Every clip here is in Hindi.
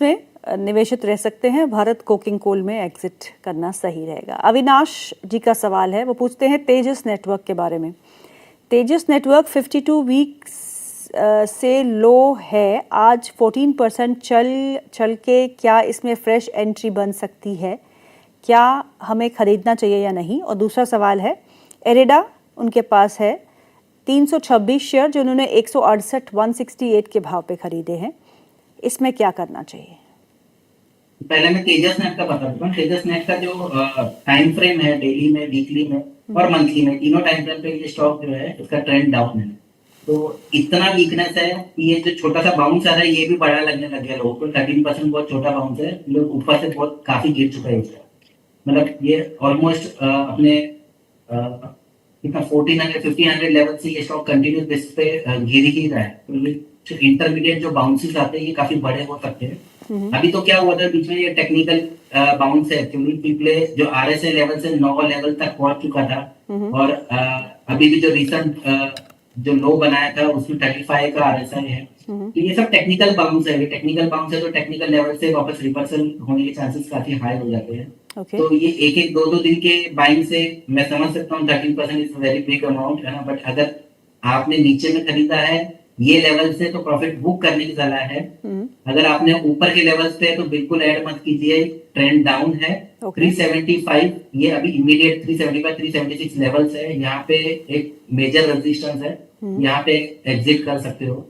में निवेशित रह सकते हैं, भारत कोकिंग कोल में एग्जिट करना सही रहेगा। अविनाश जी का सवाल है, वो पूछते हैं तेजस नेटवर्क के बारे में। तेजस नेटवर्क 52 वीक्स से लो है, आज 14% चल के क्या इसमें फ्रेश एंट्री बन सकती है? क्या हमें खरीदना चाहिए या नहीं? और दूसरा सवाल है एरेडा, उनके पास है 326 शेयर जो उन्होंने 168 के भाव पे खरीदे हैं, इसमें क्या करना चाहिए? पहले मैं तेजस नेट का बता दूं। तेजस नेट का जो टाइम फ्रेम है, डेली में, वीकली में और मंथली में, तीनों टाइम फ्रेम पे ये स्टॉक जो है उसका ट्रेंड डाउन है। तो इतना वीकनेस है कि ये जो छोटा सा बाउंस आ रहा है ये भी बड़ा लगने लग गया लोगों को। 13% बहुत छोटा बाउंस है, लोग ऊपर से बहुत काफी गिर चुका है इसका। मतलब ये ऑलमोस्ट अपने कितना 1400 1500 लेवल से ये स्टॉक कंटिन्यूस बेसिस पे गिर ही रहा है। तो ये इंटरमीडिएट जो बाउंसेस आते हैं ये काफी बड़े हो सकते हैं। अभी तो क्या हुआ था बीच में, ये टेक्निकल बाउंस है क्योंकि पिछले जो आरएसआई लेवल से 9 लेवल तक पहुंच चुका था। और अभी भी जो रिसेंट जो लो बनाया था उसमें 35 का आरएसआई है। तो ये सब टेक्निकल बाउंस है। टेक्निकल बाउंस है तो टेक्निकल लेवल से वापस रिवर्सल होने के चांसेस काफी हाई हो जाते हैं। तो ये एक एक दो दो दिन के बाइंग से मैं समझ सकता हूँ 13% इज वेरी बिग अमाउंट, है ना। बट अगर आपने नीचे में खरीदा है ये लेवल से तो प्रॉफिट बुक करने की सलाह है। अगर आपने ऊपर के लेवल्स पे तो बिल्कुल ऐड मत कीजिए, ट्रेंड डाउन है। 375 ये अभी इमीडिएट 375 376 लेवल्स है, यहाँ पे एक मेजर रेजिस्टेंस है, यहाँ पे एग्जिट कर सकते हो।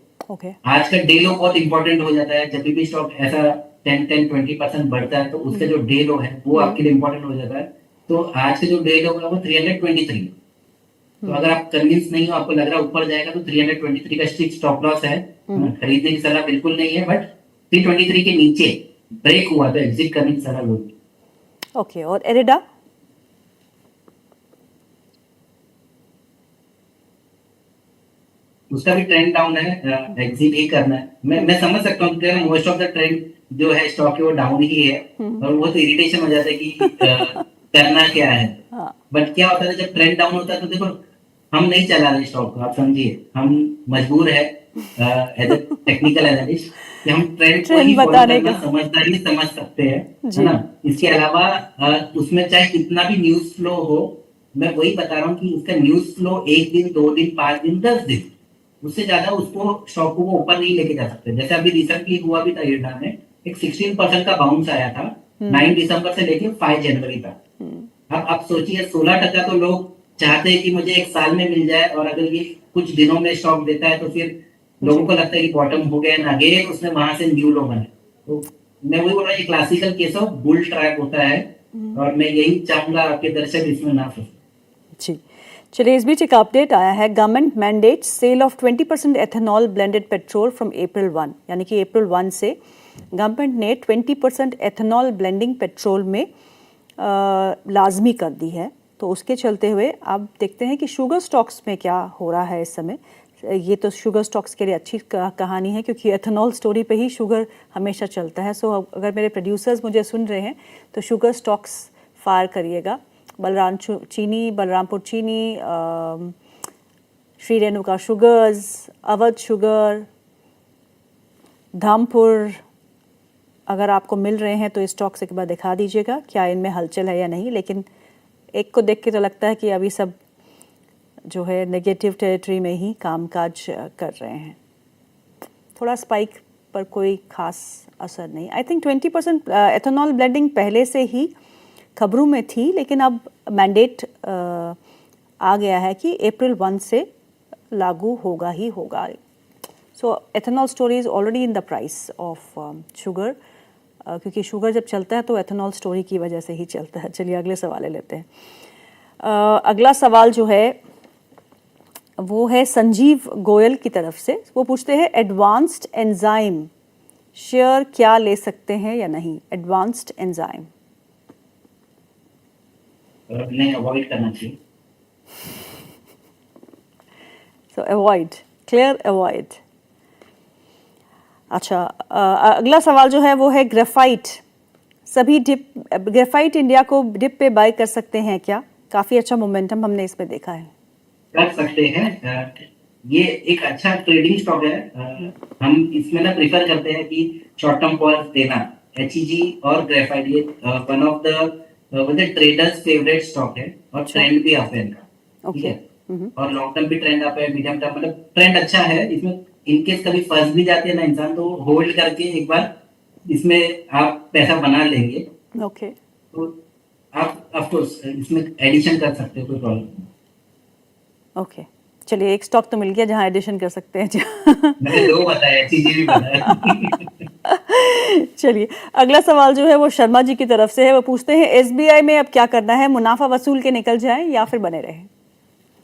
आज का डे लो बहुत इंपॉर्टेंट हो जाता है। जब भी स्टॉक ऐसा 10-20% बढ़ता है तो उसका जो डे लो है वो आपके लिए इंपॉर्टेंट हो जाता है। तो आज का जो डे लो है वो 323। तो अगर आप कन्विंस नहीं हो, आपको लग रहा है ऊपर जाएगा, तो 323 का स्ट्रिक्ट स्टॉप लॉस है। खरीदने की सलाह बिल्कुल नहीं है, बट 323 के नीचे ब्रेक हुआ तो एग्जिट करने की सलाह लो। ओके, और एरेडा? उसका भी ट्रेंड डाउन है, एग्जिट ही करना है। मैं समझ सकता हूँ मोस्ट ऑफ द ट्रेंड जो है स्टॉक के वो डाउन ही है, और वो तो इरिटेशन हो जाता है कि करना क्या है। बट क्या होता है जब ट्रेंड डाउन होता है तो देखो हम नहीं चला रहे स्टॉक को, आप समझिए हम मजबूर है एज ए टेक्निकल एनालिस्ट कि हम ट्रेंड को ही फॉलो करना समझदारी समझ सकते हैं, है ना। इसके अलावा उसमें चाहे कितना भी न्यूज फ्लो हो, मैं वही बता रहा हूँ कि उसका न्यूज फ्लो 1 दिन 2 दिन 5 दिन 10 दिन, उससे ज्यादा उसको स्टॉक को ऊपर नहीं लेके जा सकते। जैसे अभी रिसेंटली हुआ भी था इरडा में, एक 16% का बाउंस आया था 9 दिसंबर से लेके 5 जनवरी तक। अब आप सोचिए 16% तो लोग चाहते हैं कि मुझे एक साल में मिल जाए, और अगर ये कुछ दिनों में स्टॉक देता है तो फिर लोगों को लगता है कि बॉटम हो गया ना, अगेन उसने वहां से न्यू लो बने। तो मैं वही बोल रहा हूँ, ये classical case of bull trap होता है, और मैं यही चाहूंगा आपके दर्शक इसमें ना फंसे। जी, चलिए इस बीच एक अपडेट आया है। Government mandate sale of 20% ethanol blended petrol from April 1, यानी कि April 1 से गवर्नमेंट ने 20% एथेनॉल ब्लेंडिंग पेट्रोल में लाजमी कर दी है। तो उसके चलते हुए अब देखते हैं कि शुगर स्टॉक्स में क्या हो रहा है इस समय। ये तो शुगर स्टॉक्स के लिए अच्छी कहानी है क्योंकि एथेनॉल स्टोरी पे ही शुगर हमेशा चलता है। सो अगर मेरे प्रोड्यूसर्स मुझे सुन रहे हैं तो शुगर स्टॉक्स फायर करिएगा। बलरामपुर चीनी, श्री रेणुका शुगर्स, अवध शुगर, धामपुर, अगर आपको मिल रहे हैं तो इस स्टॉक्स एक बार दिखा दीजिएगा क्या इनमें हलचल है या नहीं। लेकिन एक को देख के तो लगता है कि अभी सब जो है नेगेटिव टेरिटरी में ही कामकाज कर रहे हैं। थोड़ा स्पाइक पर कोई खास असर नहीं। आई थिंक 20% एथेनॉल ब्लेंडिंग पहले से ही खबरों में थी, लेकिन अब मैंडेट आ गया है कि April 1 से लागू होगा ही होगा। So ethanol story is already in the price of sugar, क्योंकि शुगर जब चलता है तो एथेनॉल स्टोरी की वजह से ही चलता है। चलिए अगले सवाल लेते हैं। अगला सवाल जो है वो है संजीव गोयल की तरफ से। वो पूछते हैं एडवांस्ड एंजाइम शेयर क्या ले सकते हैं या नहीं? एडवांस्ड एंजाइम नहीं, अवॉइड करना चाहिए। सो अवॉइड, क्लियर, अवॉइड। अच्छा, अगला सवाल जो है वो है ग्रेफाइट। सभी डिप, ग्रेफाइट इंडिया को डिप पे बाय कर सकते हैं क्या? काफी अच्छा मोमेंटम हमने इसमें देखा है। कर सकते हैं, ये एक अच्छा ट्रेडिंग स्टॉक है। हम इसमें ना प्रिफर करते हैं कि शॉर्ट टर्म कॉल्स देना। एचईजी और ग्रेफाइट ये one of the traders favourite stock है और अच्छा। ट्रेंड भी आप है इनका। ठीक ओके। है, और लॉन्ग टर्म भी ट्रेंड आप है, मीडियम टर्म मतलब ट्रेंड अच्छा है इसमें। इनकेस कभी फंस भी जाते हैं ना इंसान, तो होल्ड करके एक बार इसमें आप पैसा बना लेंगे ओके। तो आप ऑफ कोर्स इसमें एडिशन कर सकते हो, कोई प्रॉब्लम नहीं। ओके, चलिए एक स्टॉक तो मिल गया जहां एडिशन कर सकते हैं। मैंने दो बताया, एचईजी भी बताया। चलिए अगला सवाल जो है वो शर्मा जी की तरफ से है। वो पूछते हैं एसबीआई में अब क्या करना है, मुनाफा वसूल के निकल जाएं या फिर बने रहें?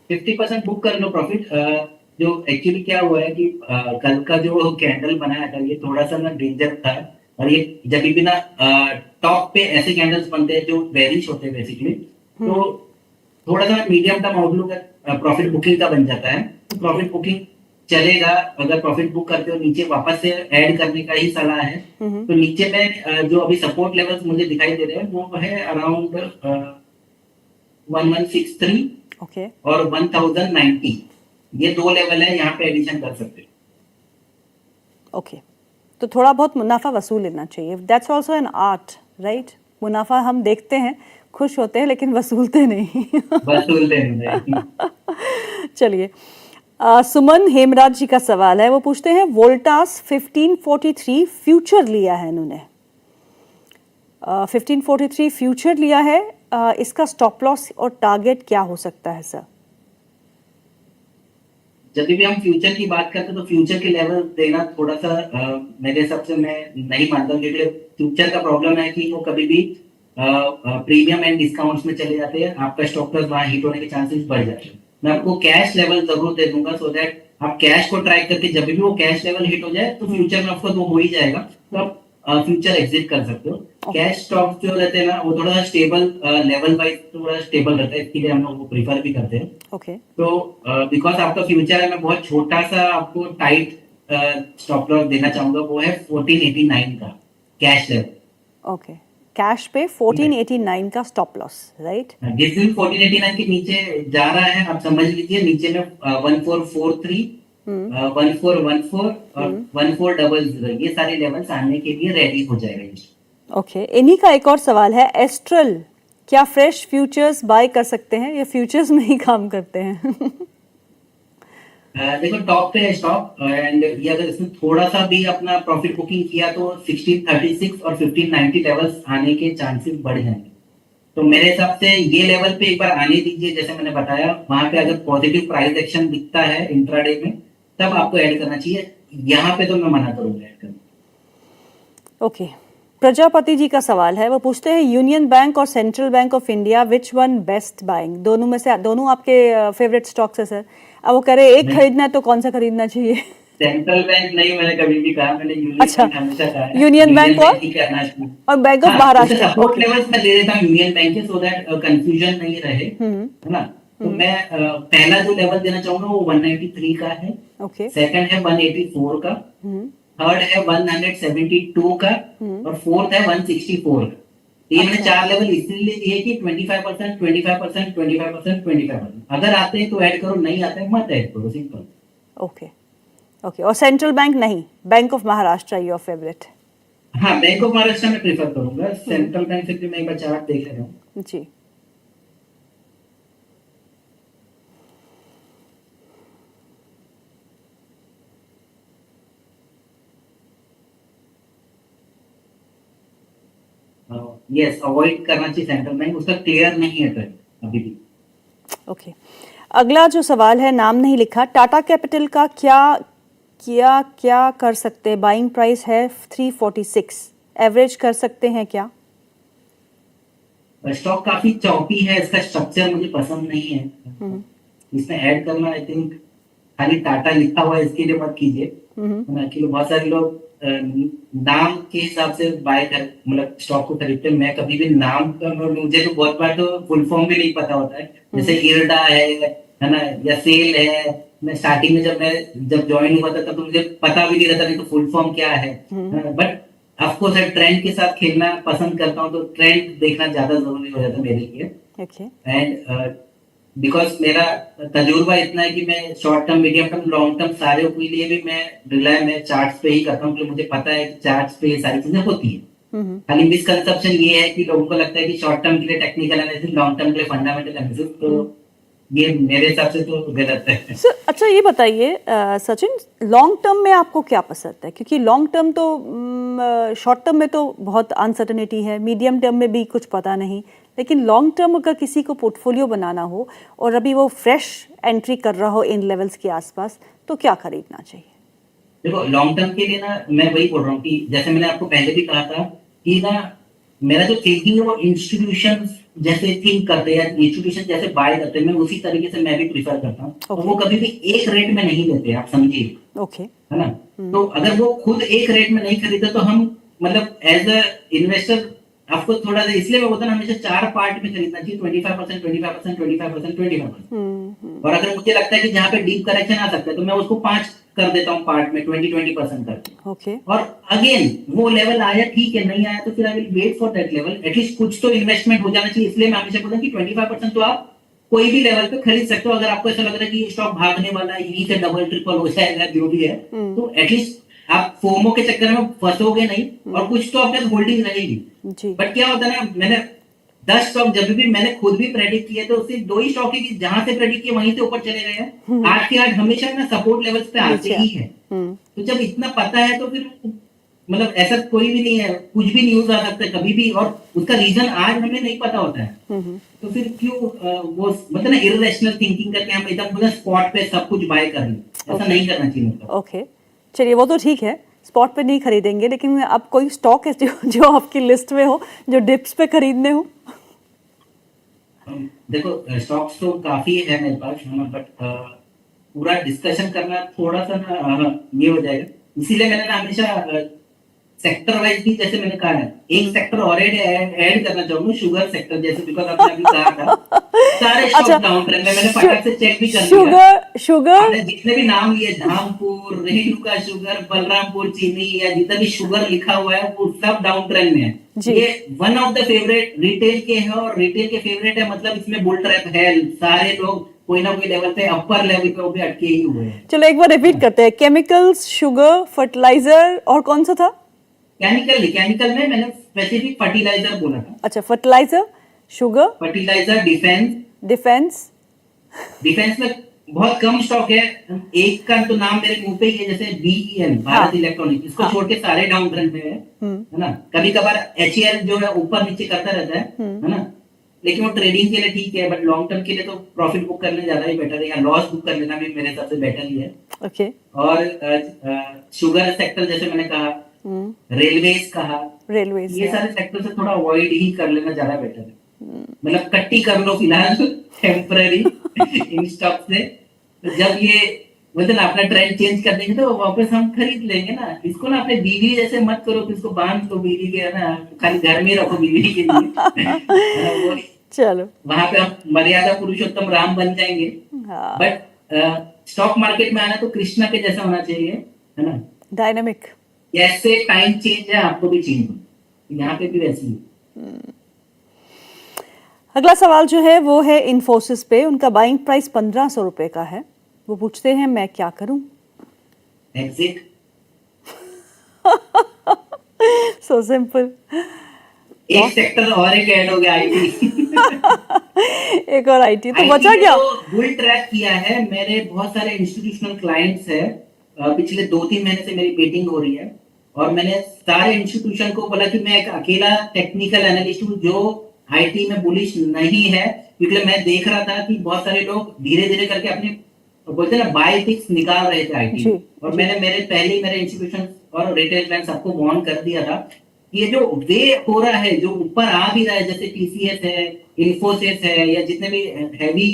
50% बुक कर लो प्रॉफिट। जो एक्चुअली क्या हुआ है कि कल का जो कैंडल बनाया था ये थोड़ा सा ना डेंजर था। और ये जब भी ना टॉप पे ऐसे कैंडल्स बनते हैं जो बेरिश होते हैं बेसिकली, तो थोड़ा सा medium term outlook profit booking का बन जाता है। तो ओके। प्रॉफिट बुकिंग चलेगा। अगर प्रॉफिट बुक करते हो नीचे वापस से ऐड करने का ही सलाह है। तो नीचे में जो अभी सपोर्ट लेवल्स मुझे दिखाई दे रहे हैं वो है अराउंड 1163 ओके। और 1090। ये दो लेवल है, यहाँ पे एडिशन कर सकते हो। ओके, तो थोड़ा बहुत मुनाफा वसूल लेना चाहिए। That's also an art, right? मुनाफा हम देखते हैं, खुश होते हैं, लेकिन वसूलते नहीं। वसूल देंगे। चलिए सुमन हेमराज जी का सवाल है। वो पूछते हैं वोल्टास 1543 फ्यूचर लिया है इन्होंने। 1543 फ्यूचर लिया है। इसका स्टॉप लॉस और टारगेट क्या हो सकता है सर? जब भी हम फ्यूचर की बात करते हैं तो फ्यूचर के लेवल देना थोड़ा सा मेरे हिसाब से मैं नहीं मानता हूँ, क्योंकि फ्यूचर का प्रॉब्लम है कि वो कभी भी प्रीमियम एंड डिस्काउंट्स में चले जाते हैं। आपका स्टॉक प्राइस वहां हिट होने के चांसेस बढ़ जाते हैं। मैं आपको कैश लेवल जरूर दे दूंगा, सो दैट आप कैश को ट्रैक करके जब भी वो कैश लेवल हिट हो जाए तो फ्यूचर में ऑफकोर्स वो हो ही जाएगा, तो आप फ्यूचर एग्जिट कर सकते हो। कैश स्टॉक जो रहते हैं ना वो थोड़ा सा स्टेबल लेवल वाइज थोड़ा स्टेबल रहता है, इसके लिए हम लोग वो प्रीफर भी करते हैं। ओके। तो बिकॉज आपका फ्यूचर है, मैं बहुत छोटा सा आपको टाइट स्टॉप लॉस देना चाहूंगा, वो है 1489 का कैश लेवल। ओके, कैश पे 1489 का स्टॉप लॉस, राइट? जिस दिन 1489 के नीचे जा रहा है आप समझ लीजिए नीचे में 1443, 1414 और 1400 ये सारे लेवल्स आने के लिए रेडी हो जाएगा ये। ओके, इन्हीं का एक और सवाल है एस्ट्रल, क्या फ्रेश फ्यूचर्स बाय कर सकते हैं? ये फ्यूचर्स में ही काम करते हैं। देखो टॉप पे है स्टॉक, एंड ये अगर इसमें थोड़ा सा भी अपना प्रॉफिट बुकिंग किया तो 1636 और 1590 लेवल्स आने के चांसेस बढ़ जाएंगे। तो मेरे हिसाब से ये लेवल पे एक बार आने दीजिए, जैसे मैंने बताया वहां पे अगर पॉजिटिव प्राइस एक्शन दिखता है इंट्राडे में तब आपको ऐड करना चाहिए। यहाँ पे तो मैं मना करूंगा ऐड करना। ओके, प्रजापति जी का सवाल है। वो पूछते हैं यूनियन बैंक और central bank of India which one best buying? दोनों में से दोनों आपके फेवरेट स्टॉक्स है सर। अब वो कह रहे हैं एक खरीदना है तो कौन सा खरीदना चाहिए? सेंट्रल बैंक नहीं मैंने कभी भी कहा, मैंने यूनियन अच्छा, बैंक हमेशा कहा है। यूनियन बैंक और ही करना चाहिए। और बैंक ऑफ हाँ, उसके महाराष्ट्र। Support okay. लेवल्स मैं दे देता हूँ यूनियन बैंक के, सो दैट कंफ्यूजन नहीं रहे, है ना। तो मैं पहला जो लेवल देना चाहूंगा वो 193 का है। ओके। सेकंड है 184 का। थर्ड है 172 का। और फोर्थ है 164 का। तो ये मैंने अच्छा। चार लेवल इसलिए दिए कि 25%, 25%, 25%, 25%। अगर आते हैं तो ऐड करो, नहीं आते हैं मत ऐड करो, सिंपल। ओके। ओके, और सेंट्रल बैंक नहीं, bank of Maharashtra your favourite? हाँ, बैंक ऑफ महाराष्ट्र में प्रीफर करूंगा। सेंट्रल बैंक से भी मैं एक बार चार्ट देख रहा हूँ। जी। यस, अवॉइड करना चाहिए सेंट्रल बैंक, उसका क्लियर नहीं है ट्रेंड अभी भी। ओके, अगला जो सवाल है नाम नहीं लिखा। टाटा कैपिटल का क्या क्या क्या कर सकते हैं? बाइंग प्राइस है 346, एवरेज कर सकते हैं क्या? स्टॉक काफी चौपी है, इसका स्ट्रक्चर मुझे पसंद नहीं है। इसमें ऐड करना आई थिंक खाली टाटा लिखा हुआ है इसके लिए मत कीजिए। क्योंकि बहुत सारे लोग नाम के हिसाब से बाय कर मतलब स्टॉक को खरीदते हैं। मैं कभी भी नाम का मुझे तो बहुत बार तो फुल फॉर्म भी नहीं पता होता है, जैसे इरडा है ना, या सेल है। मैं स्टार्टिंग में जब ज्वाइन हुआ था तब तो मुझे पता भी नहीं रहता नहीं तो फुल फॉर्म क्या है। बट ऑफकोर्स ट्रेंड के साथ खेलना पसंद करता हूँ, तो ट्रेंड देखना ज्यादा जरूरी हो जाता है मेरे लिए। ओके। एंड बिकॉज मेरा तजुर्बा इतना है कि मैं short term, medium term, long term सारे के लिए भी मैं रिलाय में चार्ट्स पे ही करता हूँ, क्योंकि मुझे पता है कि चार्ट्स पे ये सारी चीजें होती है। हम्म। खाली मिसकंसेप्शन ये है कि लोगों को लगता है कि शॉर्ट टर्म के लिए टेक्निकल एनालिसिस, लॉन्ग टर्म के लिए फंडामेंटल एनालिसिस, तो ये मेरे हिसाब से तो गलत है। सर अच्छा ये बताइए सचिन, लॉन्ग टर्म में आपको क्या पसंद है? क्योंकि लॉन्ग टर्म तो शॉर्ट टर्म में तो बहुत अनसर्टनिटी है, मीडियम टर्म में भी कुछ पता नहीं, लेकिन लॉन्ग टर्म अगर किसी को पोर्टफोलियो बनाना हो और अभी वो फ्रेश एंट्री कर रहा हो इन लेवल्स के आसपास, तो क्या खरीदना चाहिए? देखो, लॉन्ग टर्म के लिए ना मैं वही बोल रहा हूँ कि जैसे मैंने आपको पहले भी कहा था कि ना मेरा जो थिंकिंग है वो इंस्टीट्यूशन जैसे थिंक करते हैं, इंस्टीट्यूशन जैसे बाय करते हैं, मैं उसी तरीके से मैं भी प्रीफर करता हूँ। और वो कभी भी एक रेट में नहीं लेते, आप समझिए, ओके। है ना। तो अगर वो खुद एक रेट में नहीं खरीदे तो हम मतलब एज अ इन्वेस्टर आपको थोड़ा सा, इसलिए मैं बोलता हूँ हमेशा 4 पार्ट में खरीदना चाहिए, 25%, 25%, 25%, 25%। और अगर मुझे लगता है कि जहाँ पे डीप करेक्शन आ सकता है तो मैं उसको 5 कर देता हूँ पार्ट में, 20% करके। ओके। और अगेन वो लेवल आया, ठीक है, नहीं आया तो फिर I will wait for that level. At least कुछ तो इन्वेस्टमेंट हो जाना चाहिए। इसलिए मैं हमेशा बोलता हूँ कि 25% तो आप कोई भी लेवल पे खरीद सकते हो। अगर आपको ऐसा लग रहा है कि स्टॉक भागने वाला है, यहीं से डबल ट्रिपल हो जाएगा, जो भी है, तो एटलीस्ट आप फोमो के चक्कर में फंसोगे नहीं और कुछ तो आपके होल्डिंग रहेगी। जी। बट क्या होता है ना, मैंने 10 स्टॉक जब भी मैंने खुद भी प्रेडिक्ट किए तो सिर्फ 2 ही स्टॉक है कि जहां से प्रेडिक्ट किए वहीं से ऊपर चले गए हैं। आज के आज हमेशा ना सपोर्ट लेवल्स पे आते नीचे ही है। तो जब इतना पता है तो फिर मतलब ऐसा कोई भी नहीं है, कुछ भी न्यूज आ सकता है कभी भी, और उसका रीजन आज हमें नहीं पता होता है। तो फिर क्यों वो मतलब ना इरेशनल थिंकिंग करके हम एकदम पूरा स्पॉट पे सब कुछ बाय कर लें, ऐसा नहीं करना चाहिए मतलब। ओके, चलिए वो तो ठीक है, स्पॉट पे नहीं खरीदेंगे, लेकिन अब कोई स्टॉक है जो आपकी लिस्ट में हो, जो डिप्स पे खरीदने हो? देखो, स्टॉक्स तो काफी है मेरे पास, है ना, बट पूरा डिस्कशन करना थोड़ा सा ना ये हो जाएगा। इसीलिए मैंने ना हमेशा सेक्टर वाइज भी, जैसे मैंने कहा है, एक सेक्टर और ऐड करना चाहूंगा, शुगर सेक्टर जैसे, बिकॉज आपने अभी कहा था सारे अच्छा, स्टॉक डाउन ट्रेंड में, मैंने फटाक से चेक भी कर लिया। शुगर आपने जितने भी नाम लिए, धामपुर, रेणुका शुगर, बलरामपुर चीनी, या जितना भी शुगर लिखा हुआ है वो सब डाउन ट्रेंड में है। जी। ये one of the favourite retail के है, और रिटेल के फेवरेट है मतलब इसमें बुल ट्रैप है। सारे लोग कोई ना कोई लेवल पे, अपर लेवल पे वो भी अटके ही हुए हैं। चलो एक बार रिपीट करते हैं, केमिकल्स, शुगर, फर्टिलाइजर और कौन सा था? केमिकल में मैंने स्पेसिफिक फर्टिलाइजर बोला था। अच्छा, fertiliser, sugar, fertiliser, defence. Defence. Defence में बहुत कम स्टॉक है, एक का तो नाम मेरे मुंह पे ही है, जैसे BEL, भारत हाँ। इलेक्ट्रॉनिक, इसको हाँ। छोड़ के सारे डाउन ट्रेंड में है ना। कभी कभार HAL जो है ऊपर नीचे करता रहता है ना, लेकिन वो ट्रेडिंग के लिए ठीक है, बट लॉन्ग टर्म के लिए तो प्रॉफिट बुक करने ज्यादा ही बेटर है, या लॉस बुक कर लेना भी मेरे हिसाब से बेटर ही है। ओके। और शुगर सेक्टर जैसे मैंने कहा, रेलवेज कहा, रेलवेज, ये सारे सेक्टर से थोड़ा अवॉइड ही कर लेना ज्यादा बेटर है। मतलब कट्टी कर लो फिलहाल टेम्पररी इन स्टॉक से। तो जब ये मतलब ना अपना ट्रेंड चेंज कर देंगे तो वापस हम खरीद लेंगे ना। इसको ना अपने बीवी जैसे मत करो कि इसको बांध लो बीवी के, है ना, खाली घर में रखो बीवी के लिए है ना, वो चलो। वहां पे हम मर्यादा पुरुषोत्तम राम बन जाएंगे। हाँ। बट स्टॉक मार्केट में आना तो कृष्णा के जैसा होना चाहिए, है ना। डायनामिक। जैसे टाइम चेंज है आपको भी चेंज हो, यहाँ पे भी वैसे ही। अगला सवाल जो है वो है इन्फोसिस पे, उनका बाइंग प्राइस 1500 रुपए का है। वो पूछते हैं मैं क्या करूं? एग्जिट। So simple. एक सेक्टर और एक ऐड हो गया, IT। एक और आईटी तो IT बचा ने क्या? तो बुल ट्रैक किया है। मेरे बहुत सारे इंस्टीट्यूशनल क्लाइंट्स है, पिछले 2-3 महीने से मेरी मीटिंग हो रही है, और मैंने सारे इंस्टीट्यूशन को बोला कि मैं एक अकेला टेक्निकल एनालिस्ट हूँ जो IT में बुलिश नहीं है, क्योंकि मैं देख रहा था कि बहुत सारे लोग धीरे धीरे करके अपने बोलते हैं ना बाय टिक्स निकाल रहे थे IT जी, में। और जी। मैंने मेरे इंस्टीट्यूशन और रिटेल क्लाइंट सबको वार्न कर दिया था, ये जो वे हो रहा है, जो ऊपर आ भी रहा है, जैसे TCS है, इन्फोसिस है, या जितने भी हैवी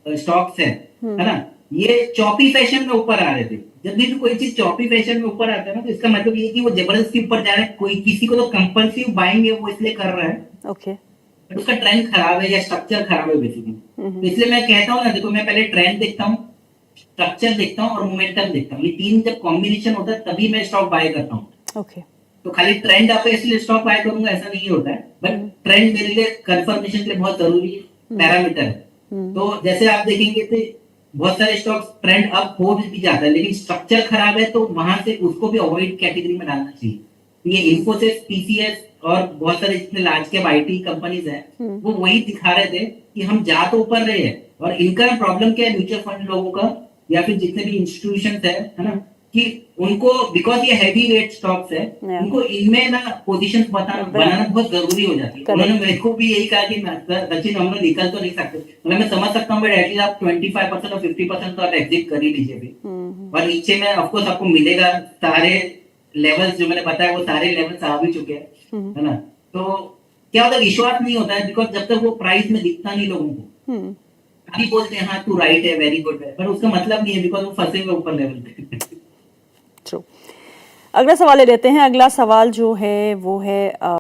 स्टॉक्स है ना, ये चॉपी फैशन में ऊपर आ रहे थे। जब भी कोई चीज चॉपी फैशन में ऊपर आता है ना, तो इसका मतलब ये कि वो जबरदस्ती ऊपर जा रहा है। कोई किसी को तो कंपल्सिव बाइंग है, वो इसलिए कर रहा है, ओके। बट उसका ट्रेंड खराब है या स्ट्रक्चर खराब है बेसिकली। तो इसलिए मैं कहता हूँ ना, देखो मैं पहले ट्रेंड देखता हूँ, स्ट्रक्चर देखता हूँ और मोमेंटम देखता हूँ। ये तीन जब कॉम्बिनेशन होता है तभी मैं स्टॉक बाय करता हूँ। ओके। तो खाली ट्रेंड आप इसलिए स्टॉक बाय करूंगा ऐसा नहीं होता है, बट ट्रेंड मेरे लिए कंफर्मेशन के लिए बहुत जरूरी पैरामीटर है। तो जैसे आप देखेंगे तो बहुत सारे स्टॉक्स ट्रेंड अप हो भी जाता है, लेकिन स्ट्रक्चर खराब है तो वहां से उसको भी अवॉइड कैटेगरी में डालना चाहिए। ये इन्फोसिस, टीसीएस और बहुत सारे जितने लार्ज कैप आईटी कंपनीज हैं, वो वही दिखा रहे थे कि हम जा तो ऊपर रहे हैं, और इनका प्रॉब्लम क्या है म्यूचुअल फंड लोगों का या फिर जितने भी इंस्टीट्यूशन है ना, कि उनको बिकॉज ये हैवी वेट स्टॉक्स है, Yeah. उनको इनमें ना पोजीशन बनाना बहुत जरूरी हो जाती है। Correct. उन्होंने मेरे को भी यही कहा कि सचिन हम लोग निकल तो नहीं सकते, मतलब मैं समझ सकता हूँ, बट एटलीस्ट आप 25% और 50% तो आप एग्जिट कर ही लीजिए भी। और नीचे में ऑफकोर्स आपको मिलेगा, सारे लेवल्स जो मैंने बताया वो सारे लेवल्स आ भी चुके हैं, है ना। तो क्या होता है, विश्वास नहीं होता है, बिकॉज जब तक वो प्राइस में दिखता नहीं लोगों को, अभी बोलते हैं हाँ तू राइट है, वेरी गुड है, पर उसका मतलब नहीं है, बिकॉज वो फंसे हुए ऊपर लेवल पे। ट्रू। अगला सवाल ले लेते हैं। अगला सवाल जो है वो है